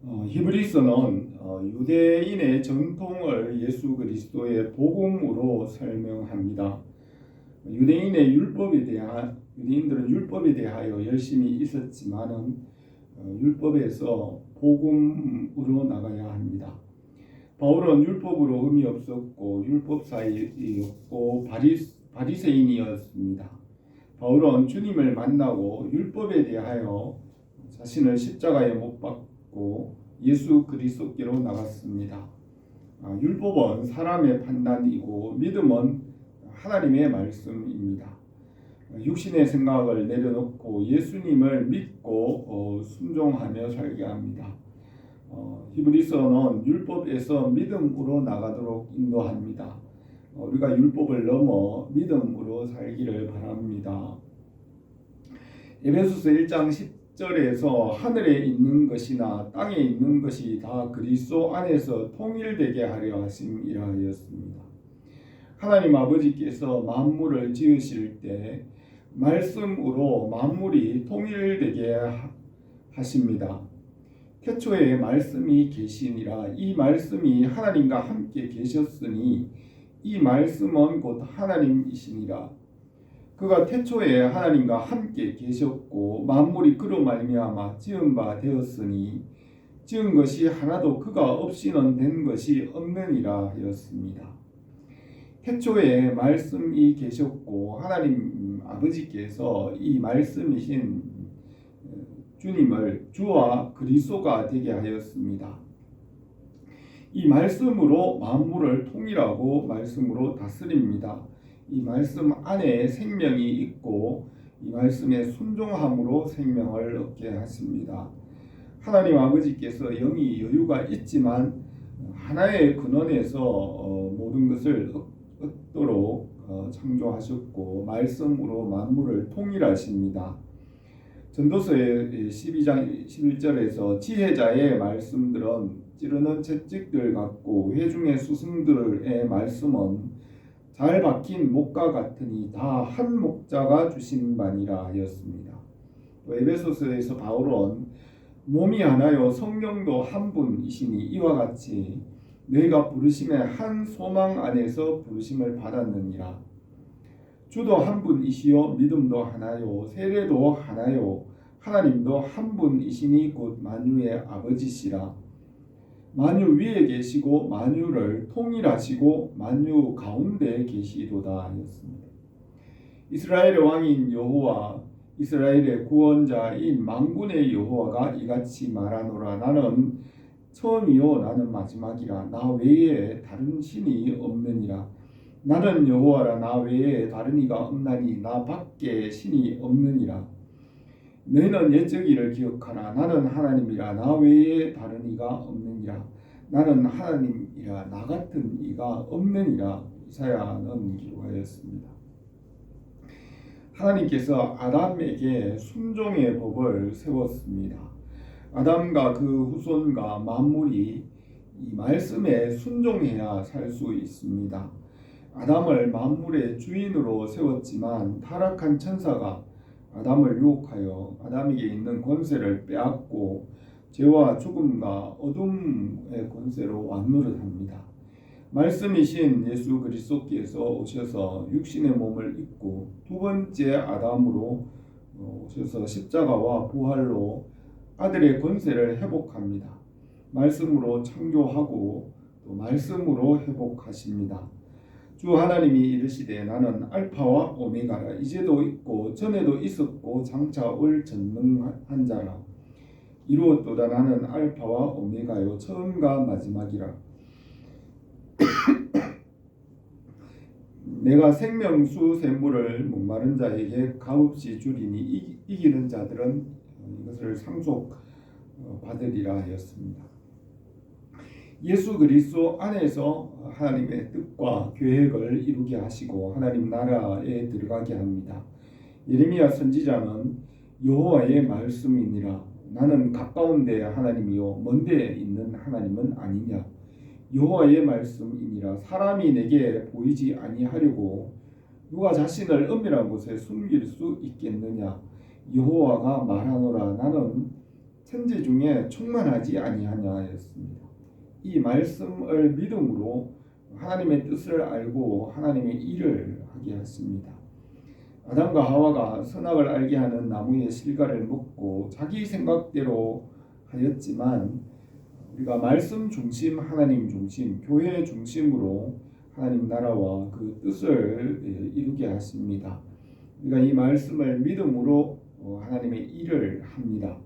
히브리서는 유대인의 전통을 예수 그리스도의 복음으로 설명합니다. 유대인들은 율법에 대하여 열심히 있었지만은 율법에서 복음으로 나가야 합니다. 바울은 율법으로 의미 없었고 율법사이였고 바리새인이었습니다. 바울은 주님을 만나고 율법에 대하여 자신을 십자가에 못 박고 예수 그리스도께로 나갔습니다. 율법은 사람의 판단이고 믿음은 하나님의 말씀입니다. 육신의 생각을 내려놓고 예수님을 믿고 순종하며 살게 합니다. 히브리서는 율법에서 믿음으로 나가도록 인도합니다. 우리가 율법을 넘어 믿음으로 살기를 바랍니다. 에베소서 1장 10절에서 하늘에 있는 것이나 땅에 있는 것이 다 그리스도 안에서 통일되게 하려 하심이라 하였습니다. 하나님 아버지께서 만물을 지으실 때 말씀으로 만물이 통일되게 하십니다. 태초에 말씀이 계시니라. 이 말씀이 하나님과 함께 계셨으니 이 말씀은 곧 하나님이시니라. 그가 태초에 하나님과 함께 계셨고 만물이 그로 말미암아 지은 바 되었으니 지은 것이 하나도 그가 없이는 된 것이 없느니라 하였습니다. 태초에 말씀이 계셨고 하나님 아버지께서 이 말씀이신 주님을 주와 그리스도가 되게 하였습니다. 이 말씀으로 만물을 통일하고 말씀으로 다스립니다. 이 말씀 안에 생명이 있고 이 말씀에 순종함으로 생명을 얻게 하십니다. 하나님 아버지께서 영이 여유가 있지만 하나의 근원에서 모든 것을 얻도록 창조하셨고 말씀으로 만물을 통일하십니다. 전도서의 12장 11절에서 지혜자의 말씀들은 찌르는 채찍들 같고 회중의 스승들의 말씀은 잘 박힌 목과 같으니 다 한 목자가 주신 바니라 하였습니다. 또 에베소서에서 바울은 몸이 하나요 성령도 한 분이시니 이와 같이 너희가 부르심의 한 소망 안에서 부르심을 받았느니라. 주도 한 분이시요 믿음도 하나요 세례도 하나요 하나님도 한 분이시니 곧 만유의 아버지시라. 만유 위에 계시고 만유를 통일하시고 만유 가운데 계시도다 하였습니다. 이스라엘의 왕인 여호와 이스라엘의 구원자인 만군의 여호와가 이같이 말하노라. 나는 처음이요 나는 마지막이라. 나 외에 다른 신이 없느니라. 나는 여호와라. 나 외에 다른 이가 없나니 나 밖에 신이 없느니라. 너희는 옛적 일을 기억하라. 나는 하나님이라. 나 외에 다른 이가 없느니라. 나는 하나님이라. 나 같은 이가 없느니라. 이사야는 기록하였습니다. 하나님께서 아담에게 순종의 법을 세웠습니다. 아담과 그 후손과 만물이 이 말씀에 순종해야 살 수 있습니다. 아담을 만물의 주인으로 세웠지만 타락한 천사가 아담을 유혹하여 아담에게 있는 권세를 빼앗고 죄와 죽음과 어둠의 권세로 왕노릇합니다. 말씀이신 예수 그리스도께서 오셔서 육신의 몸을 입고 두 번째 아담으로 오셔서 십자가와 부활로 아들의 권세를 회복합니다. 말씀으로 창조하고 또 말씀으로 회복하십니다. 주 하나님이 이르시되 나는 알파와 오메가라. 이제도 있고 전에도 있었고 장차 올 전능한 자라. 이루었도다. 나는 알파와 오메가요 처음과 마지막이라. 내가 생명수 샘물을 목마른 자에게 값없이 주리니 이기는 자들은 이것을 상속받으리라 하였습니다. 예수 그리스도 안에서 하나님의 뜻과 계획을 이루게 하시고 하나님 나라에 들어가게 합니다. 예레미야 선지자는 여호와의 말씀이니라. 나는 가까운데 하나님이요 먼데 있는 하나님은 아니냐. 여호와의 말씀이니라. 사람이 내게 보이지 아니하려고 누가 자신을 은밀한 곳에 숨길 수 있겠느냐. 여호와가 말하노라. 나는 천지 중에 충만하지 아니하냐 하였습니다. 이 말씀을 믿음으로 하나님의 뜻을 알고 하나님의 일을 하게 하십니다. 아담과 하와가 선악을 알게 하는 나무의 실과를 먹고 자기 생각대로 하였지만 우리가 말씀 중심, 하나님 중심, 교회 중심으로 하나님 나라와 그 뜻을 이루게 하십니다. 우리가 이 말씀을 믿음으로 하나님의 일을 합니다.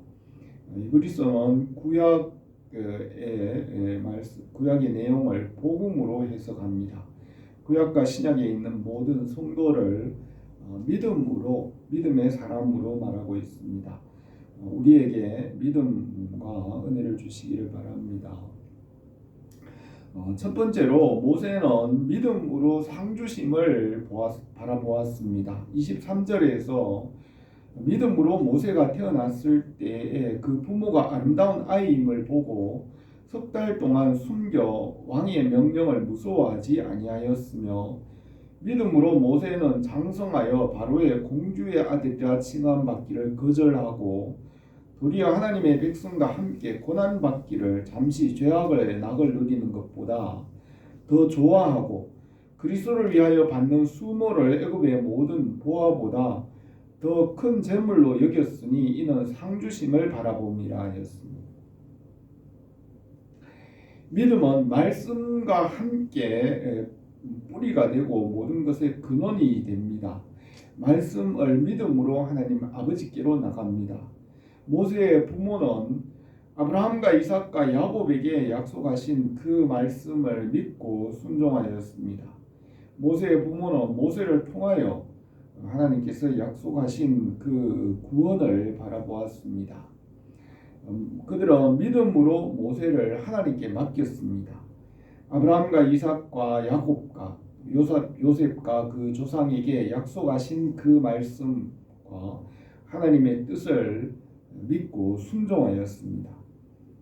히브리서는 구약의 내용을 복음으로 해석합니다. 구약과 신약에 있는 모든 성도를 믿음으로, 믿음의 사람으로 말하고 있습니다. 우리에게 믿음과 은혜를 주시기를 바랍니다. 첫 번째로 모세는 믿음으로 상주심을 바라보았습니다. 23절에서 믿음으로 모세가 태어났을 때에 그 부모가 아름다운 아이임을 보고 석 달 동안 숨겨 왕의 명령을 무서워하지 아니하였으며 믿음으로 모세는 장성하여 바로의 공주의 아들이라 칭함받기를 거절하고 도리어 하나님의 백성과 함께 고난받기를 잠시 죄악의 낙을 누리는 것보다 더 좋아하고 그리스도를 위하여 받는 수모를 애굽의 모든 보화보다 더 큰 재물로 여겼으니 이는 상주심을 바라봄이라 하였습니다. 믿음은 말씀과 함께 뿌리가 되고 모든 것의 근원이 됩니다. 말씀을 믿음으로 하나님 아버지께로 나갑니다. 모세의 부모는 아브라함과 이삭과 야곱에게 약속하신 그 말씀을 믿고 순종하였습니다. 모세의 부모는 모세를 통하여 하나님께서 약속하신 그 구원을 바라보았습니다. 그들은 믿음으로 모세를 하나님께 맡겼습니다. 아브라함과 이삭과 야곱과 요셉과 그 조상에게 약속하신 그 말씀과 하나님의 뜻을 믿고 순종하였습니다.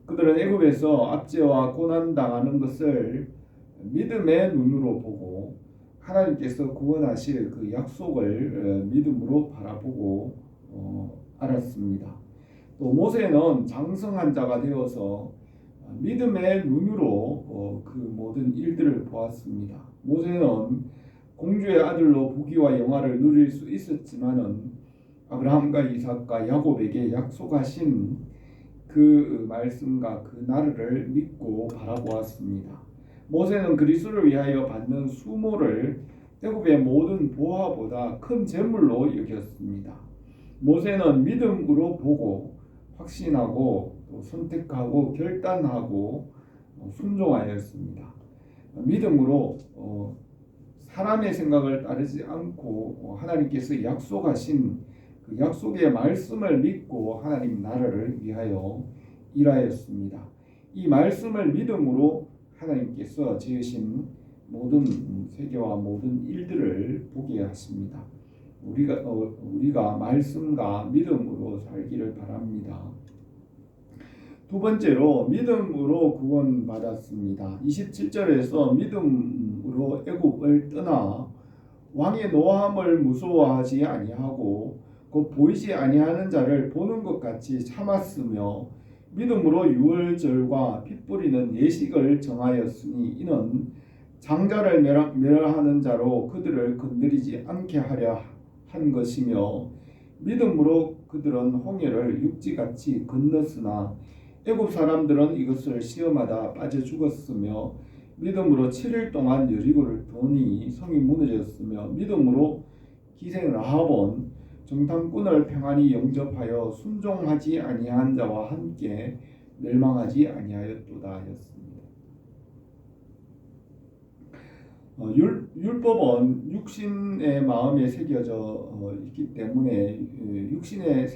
그들은 애굽에서 압제와 고난당하는 것을 믿음의 눈으로 보고 하나님께서 구원하실 그 약속을 믿음으로 바라보고 알았습니다. 또 모세는 장성한 자가 되어서 믿음의 눈으로 그 모든 일들을 보았습니다. 모세는 공주의 아들로 부귀와 영화를 누릴 수 있었지만은 아브라함과 이삭과 야곱에게 약속하신 그 말씀과 그 나라를 믿고 바라보았습니다. 모세는 그리스도를 위하여 받는 수모를 애굽의 모든 보화보다 큰 재물로 여겼습니다. 모세는 믿음으로 보고 확신하고 또 선택하고 결단하고 순종하였습니다. 믿음으로 사람의 생각을 따르지 않고 하나님께서 약속하신 그 약속의 말씀을 믿고 하나님 나라를 위하여 일하였습니다. 이 말씀을 믿음으로 하나님께서 지으신 모든 세계와 모든 일들을 보게 하십니다. 우리가 말씀과 믿음으로 살기를 바랍니다. 두 번째로 믿음으로 구원받았습니다. 27절에서 믿음으로 애굽을 떠나 왕의 노함을 무서워하지 아니하고 곧 보이지 아니하는 자를 보는 것 같이 참았으며 믿음으로 유월절과 피 뿌리는 예식을 정하였으니 이는 장자를 멸하는 자로 그들을 건드리지 않게 하려 한 것이며 믿음으로 그들은 홍해를 육지같이 건넜으나 애굽 사람들은 이것을 시험하다 빠져 죽었으며 믿음으로 7일 동안 여리고를 도니 성이 무너졌으며 믿음으로 기생 라합은 정탐꾼을 평안히 영접하여 순종하지 아니한 자와 함께 멸망하지 아니하였도다 하였습니다. 율법은 육신의 마음에 새겨져 있기 때문에 육신의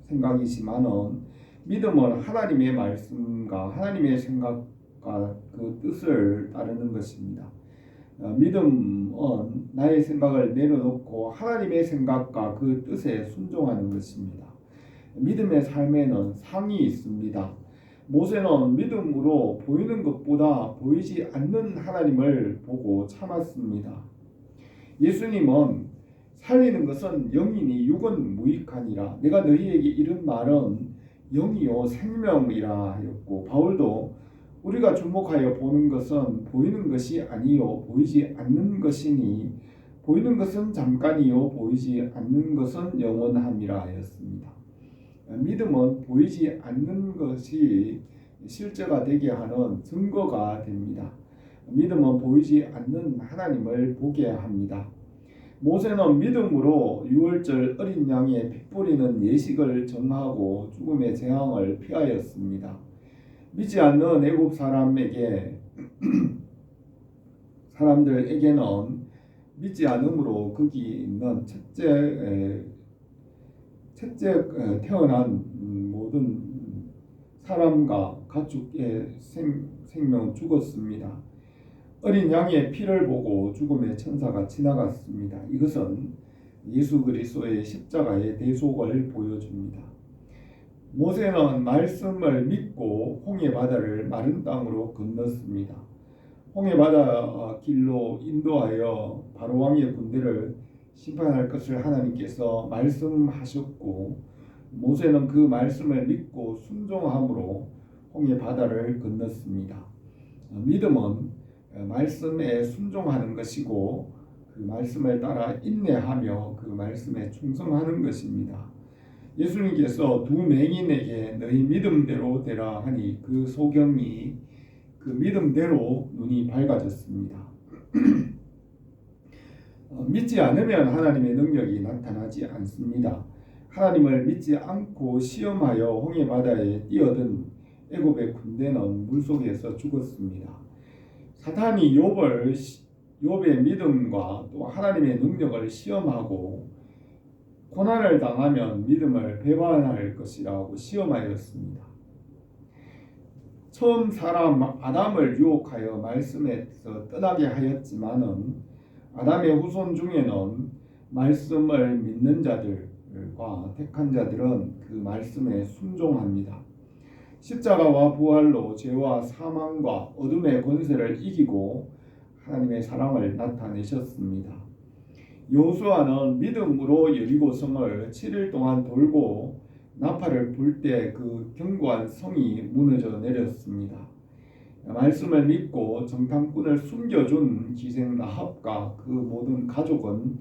생각이지만은 믿음은 하나님의 말씀과 하나님의 생각과 그 뜻을 따르는 것입니다. 믿음은 나의 생각을 내려놓고 하나님의 생각과 그 뜻에 순종하는 것입니다. 믿음의 삶에는 상이 있습니다. 모세는 믿음으로 보이는 것보다 보이지 않는 하나님을 보고 참았습니다. 예수님은 살리는 것은 영이니 육은 무익하니라. 내가 너희에게 이런 말은 영이요 생명이라 하였고, 바울도 우리가 주목하여 보는 것은 보이는 것이 아니요 보이지 않는 것이니 보이는 것은 잠깐이요 보이지 않는 것은 영원함이라 하였습니다. 믿음은 보이지 않는 것이 실제가 되게 하는 증거가 됩니다. 믿음은 보이지 않는 하나님을 보게 합니다. 모세는 믿음으로 유월절 어린 양의 피 뿌리는 예식을 정하고 죽음의 재앙을 피하였습니다. 믿지 않는 애굽 사람들에게는 믿지 않음으로 거기 있는 첫째 태어난 모든 사람과 가축의 생명 죽었습니다. 어린 양의 피를 보고 죽음의 천사가 지나갔습니다. 이것은 예수 그리스도의 십자가의 대속을 보여줍니다. 모세는 말씀을 믿고 홍해 바다를 마른 땅으로 건넜습니다. 홍해 바다 길로 인도하여 바로 왕의 군대를 심판할 것을 하나님께서 말씀하셨고, 모세는 그 말씀을 믿고 순종함으로 홍해 바다를 건넜습니다. 믿음은 말씀에 순종하는 것이고 그 말씀을 따라 인내하며 그 말씀에 충성하는 것입니다. 예수님께서 두 맹인에게 너희 믿음대로 되라 하니 그 소경이 그 믿음대로 눈이 밝아졌습니다. 믿지 않으면 하나님의 능력이 나타나지 않습니다. 하나님을 믿지 않고 시험하여 홍해 바다에 뛰어든 애굽의 군대는 물속에서 죽었습니다. 사탄이 욥의 믿음과 또 하나님의 능력을 시험하고 고난을 당하면 믿음을 배반할 것이라고 시험하였습니다. 처음 사람 아담을 유혹하여 말씀에서 떠나게 하였지만은 아담의 후손 중에는 말씀을 믿는 자들과 택한 자들은 그 말씀에 순종합니다. 십자가와 부활로 죄와 사망과 어둠의 권세를 이기고 하나님의 사랑을 나타내셨습니다. 여호수아는 믿음으로 여리고성을 7일 동안 돌고 나팔을 불 때 그 견고한 성이 무너져 내렸습니다. 말씀을 믿고 정탐꾼을 숨겨준 기생 라합과 그 모든 가족은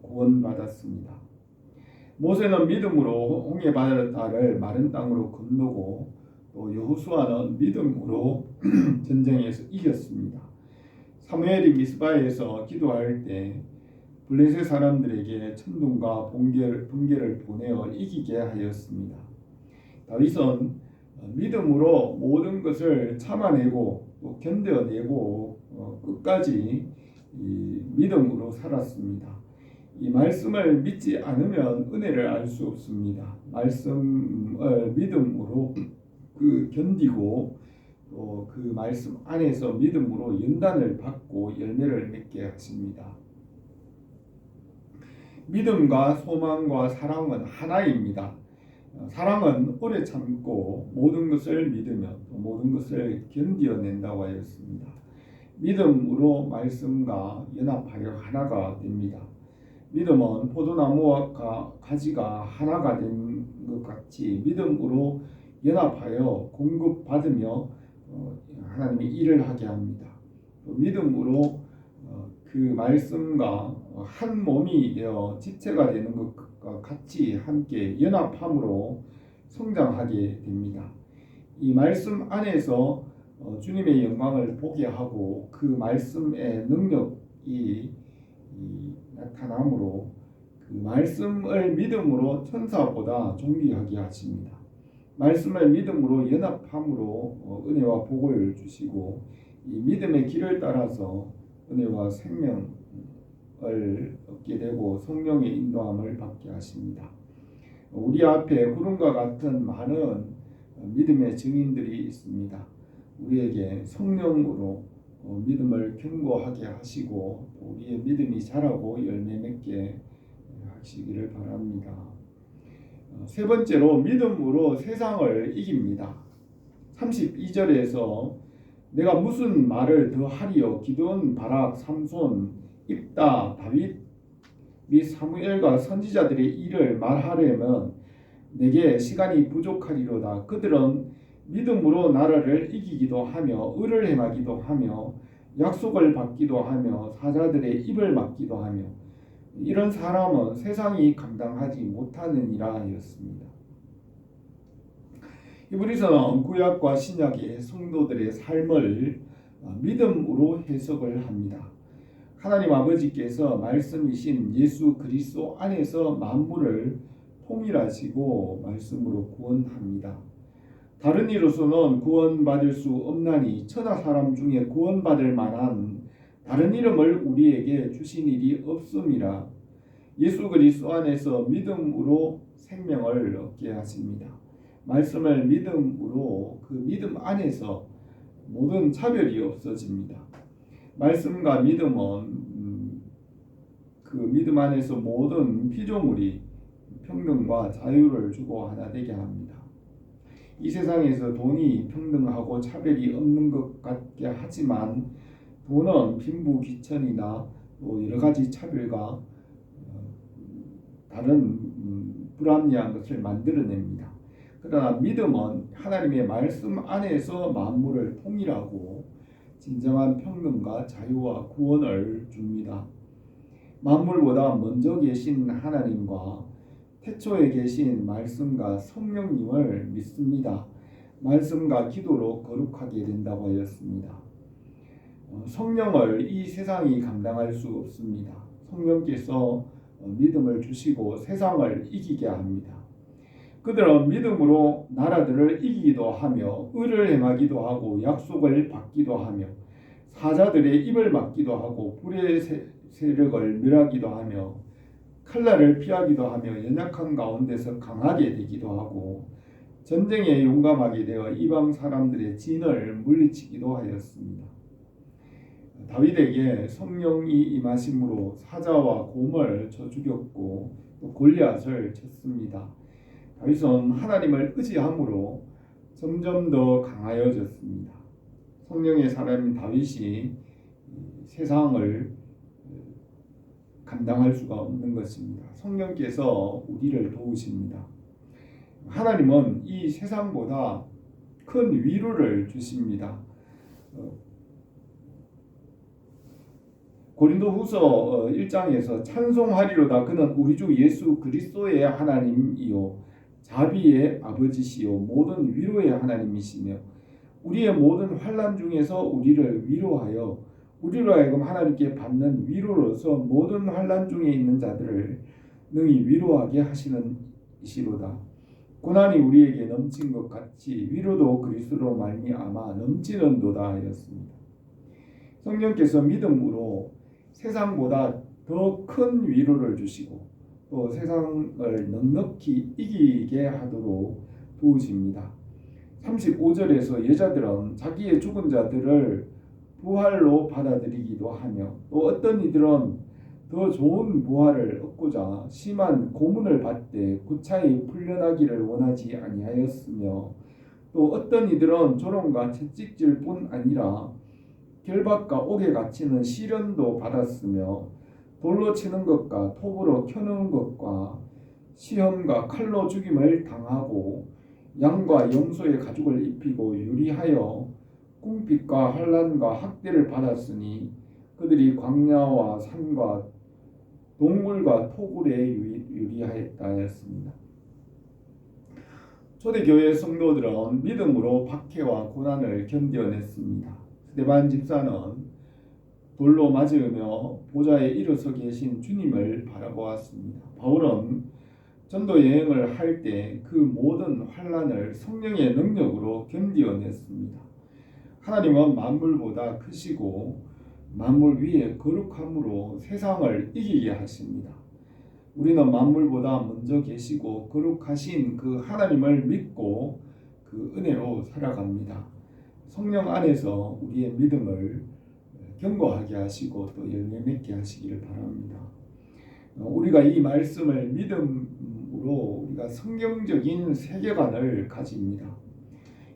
구원받았습니다. 모세는 믿음으로 홍해 바다를 마른 땅으로 건너고 또 여호수아는 믿음으로 전쟁에서 이겼습니다. 사무엘이 미스바에서 기도할 때 블레셋 사람들에게 천둥과 번개를 보내어 이기게 하였습니다. 다윗은 믿음으로 모든 것을 참아내고 또 견뎌내고 끝까지 믿음으로 살았습니다. 이 말씀을 믿지 않으면 은혜를 알 수 없습니다. 말씀을 믿음으로 견디고 또 그 말씀 안에서 믿음으로 연단을 받고 열매를 맺게 하십니다. 믿음과 소망과 사랑은 하나입니다. 사랑은 오래 참고 모든 것을 믿으며 또 모든 것을 견디어낸다고 하였습니다. 믿음으로 말씀과 연합하여 하나가 됩니다. 믿음은 포도나무와 가지가 하나가 된 것 같이 믿음으로 연합하여 공급받으며 하나님이 일을 하게 합니다. 또 믿음으로 그 말씀과 한 몸이 되어 지체가 되는 것과 같이 함께 연합함으로 성장하게 됩니다. 이 말씀 안에서 주님의 영광을 보게 하고 그 말씀의 능력이 나타나므로 그 말씀을 믿음으로 천사보다 존귀하게 하십니다. 말씀을 믿음으로 연합함으로 은혜와 복을 주시고 이 믿음의 길을 따라서 은혜와 생명을 얻게 되고 성령의 인도함을 받게 하십니다. 우리 앞에 구름과 같은 많은 믿음의 증인들이 있습니다. 우리에게 성령으로 믿음을 견고하게 하시고 우리의 믿음이 자라고 열매 맺게 하시기를 바랍니다. 세 번째로 믿음으로 세상을 이깁니다. 32절에서 내가 무슨 말을 더 하리요? 기드온, 바락, 삼손, 입다, 다윗 및 사무엘과 선지자들의 일을 말하려면 내게 시간이 부족하리로다. 그들은 믿음으로 나라를 이기기도 하며 의를 행하기도 하며 약속을 받기도 하며 사자들의 입을 막기도 하며 이런 사람은 세상이 감당하지 못하느니라 하였습니다. 히브리서는 구약과 신약의 성도들의 삶을 믿음으로 해석을 합니다. 하나님 아버지께서 말씀이신 예수 그리스도 안에서 만물을 통일하시고 말씀으로 구원합니다. 다른 이로서는 구원받을 수 없나니 천하 사람 중에 구원받을 만한 다른 이름을 우리에게 주신 일이 없음이라. 예수 그리스도 안에서 믿음으로 생명을 얻게 하십니다. 말씀을 믿음으로 그 믿음 안에서 모든 차별이 없어집니다. 말씀과 믿음은 그 믿음 안에서 모든 피조물이 평등과 자유를 주고 하나 되게 합니다. 이 세상에서 돈이 평등하고 차별이 없는 것 같게 하지만 돈은 빈부귀천이나 또 여러 가지 차별과 다른 불합리한 것을 만들어냅니다. 그러나 믿음은 하나님의 말씀 안에서 만물을 통일하고 진정한 평등과 자유와 구원을 줍니다. 만물보다 먼저 계신 하나님과 태초에 계신 말씀과 성령님을 믿습니다. 말씀과 기도로 거룩하게 된다고 하였습니다. 성령을 이 세상이 감당할 수 없습니다. 성령께서 믿음을 주시고 세상을 이기게 합니다. 그들은 믿음으로 나라들을 이기기도 하며 의를 행하기도 하고 약속을 받기도 하며 사자들의 입을 막기도 하고 불의 세력을 멸하기도 하며 칼날을 피하기도 하며 연약한 가운데서 강하게 되기도 하고 전쟁에 용감하게 되어 이방 사람들의 진을 물리치기도 하였습니다. 다윗에게 성령이 임하심으로 사자와 곰을 쳐 죽였고 또 골리앗을 쳤습니다. 다윗은 하나님을 의지함으로 점점 더 강하여졌습니다. 성령의 사람인 다윗이 세상을 감당할 수가 없는 것입니다. 성령께서 우리를 도우십니다. 하나님은 이 세상보다 큰 위로를 주십니다. 고린도후서 1장에서 찬송하리로다. 그는 우리 주 예수 그리스도의 하나님이요 자비의 아버지시요 모든 위로의 하나님이시며 우리의 모든 환난 중에서 우리를 위로하여 우리로 하여금 하나님께 받는 위로로서 모든 환난 중에 있는 자들을 능히 위로하게 하시는 이시로다. 고난이 우리에게 넘친 것 같이 위로도 그리스도로 말미암아 넘치는도다 하였습니다. 성령께서 믿음으로 세상보다 더 큰 위로를 주시고 또 세상을 넉넉히 이기게 하도록 도우십니다. 35절에서 여자들은 자기의 죽은 자들을 부활로 받아들이기도 하며 또 어떤 이들은 더 좋은 부활을 얻고자 심한 고문을 받되 구차히 풀려나기를 원하지 아니하였으며 또 어떤 이들은 조롱과 채찍질 뿐 아니라 결박과 옥에 갇히는 시련도 받았으며 돌로 치는 것과 톱으로 켜놓은 것과 시험과 칼로 죽임을 당하고 양과 염소의 가죽을 입히고 유리하여 궁핍과 환난과 학대를 받았으니 그들이 광야와 산과 동굴과 토굴에 유리하였다 하였습니다. 초대교회 성도들은 믿음으로 박해와 고난을 견뎌냈습니다. 스데반 집사는 돌로 맞으며 보좌에 일어서 계신 주님을 바라보았습니다. 바울은 전도 여행을 할 때 그 모든 환난을 성령의 능력으로 견뎌냈습니다. 하나님은 만물보다 크시고 만물 위에 거룩함으로 세상을 이기게 하십니다. 우리는 만물보다 먼저 계시고 거룩하신 그 하나님을 믿고 그 은혜로 살아갑니다. 성령 안에서 우리의 믿음을 견고하게 하시고 또 열매 맺게 하시기를 바랍니다. 우리가 이 말씀을 믿음으로 우리가 성경적인 세계관을 가집니다.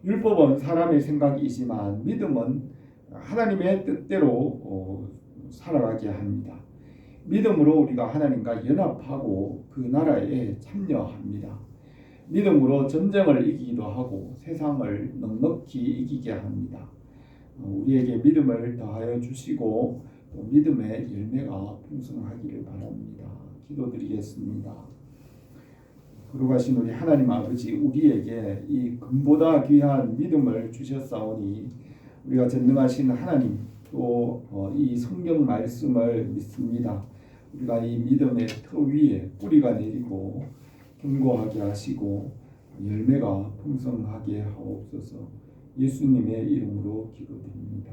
율법은 사람의 생각이지만 믿음은 하나님의 뜻대로 살아가게 합니다. 믿음으로 우리가 하나님과 연합하고 그 나라에 참여합니다. 믿음으로 전쟁을 이기기도 하고 세상을 넉넉히 이기게 합니다. 우리에게 믿음을 더하여 주시고 또 믿음의 열매가 풍성하기를 바랍니다. 기도드리겠습니다. 거룩하신 우리 하나님 아버지, 우리에게 이 금보다 귀한 믿음을 주셨사오니 우리가 전능하신 하나님 또 이 성경 말씀을 믿습니다. 우리가 이 믿음의 터 위에 뿌리가 내리고 견고하게 하시고 열매가 풍성하게 하옵소서. 예수님의 이름으로 기도드립니다.